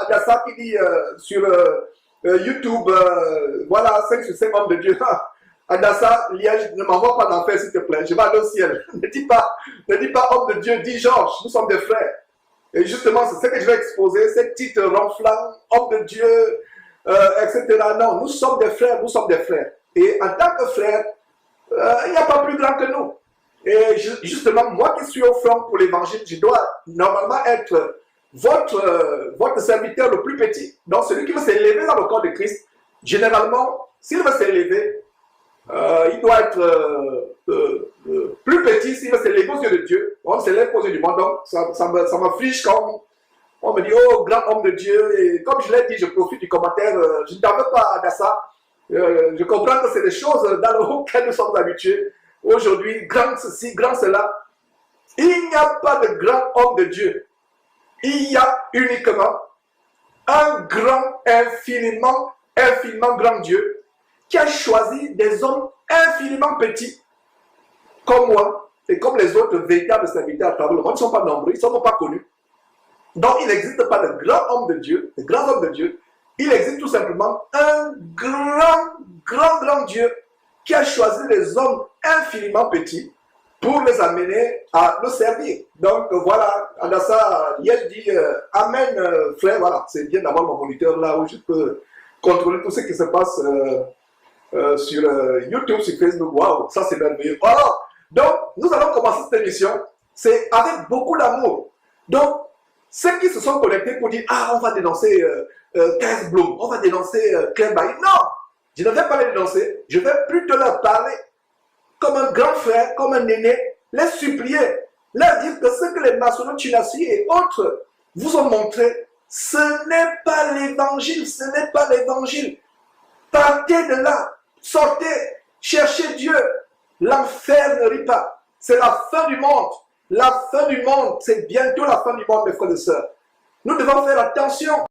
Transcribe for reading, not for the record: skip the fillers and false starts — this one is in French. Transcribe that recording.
Adassa qui dit sur YouTube, voilà, 5 sur 5 hommes de Dieu. Adassa, Liège, ne m'envoie pas d'enfer, s'il te plaît. Je vais aller au ciel. Ne dis pas homme de Dieu, dis Georges, nous sommes des frères. Et justement, c'est ce que je vais exposer, ces titres ronflants, homme de Dieu, etc. Non, nous sommes des frères, nous sommes des frères. Et en tant que frères, il n'y a pas plus grand que nous. Et justement, moi qui suis au front pour l'évangile, je dois normalement être votre serviteur le plus petit. Donc celui qui veut s'élever dans le corps de Christ, généralement, s'il veut s'élever, il doit être plus petit s'il veut s'élever aux yeux de Dieu. On s'élève aux yeux du monde. Donc ça m'afflige quand on me dit, oh, grand homme de Dieu. Et comme je l'ai dit, je profite du commentaire. Je ne t'en veux pas, Adassa. Je comprends que c'est des choses dans lesquelles nous sommes habitués. Aujourd'hui, grand ceci, grand cela. Il n'y a pas de grand homme de Dieu. Il y a uniquement un grand, infiniment grand Dieu qui a choisi des hommes infiniment petits, comme moi, et comme les autres véritables serviteurs à travers le monde. Ils ne sont pas nombreux, ils ne sont pas connus. Donc, il n'existe pas de grand homme de Dieu, de grands hommes de Dieu. Il existe tout simplement un grand Dieu qui a choisi les hommes infiniment petits pour les amener à le servir. Donc voilà, Adassa, hier dit Amen, frère. Voilà, c'est bien d'avoir mon moniteur là où je peux contrôler tout ce qui se passe sur YouTube, sur Facebook. Waouh, ça c'est merveilleux. Alors, donc, nous allons commencer cette émission. C'est avec beaucoup d'amour. Donc, ceux qui se sont connectés pour dire ah, on va dénoncer 15 Bloom, on va dénoncer Claire Bailly. Non, je ne vais pas les dénoncer. Je vais plutôt leur parler comme un grand frère, comme un aîné, les supplier, leur dire que ce que les maçonneaux Tunasi et autres vous ont montré, ce n'est pas l'évangile, ce n'est pas l'évangile. Partez de là, sortez, cherchez Dieu. L'enfer ne rit pas. C'est la fin du monde. La fin du monde, c'est bientôt la fin du monde, mes frères et sœurs. Nous devons faire attention.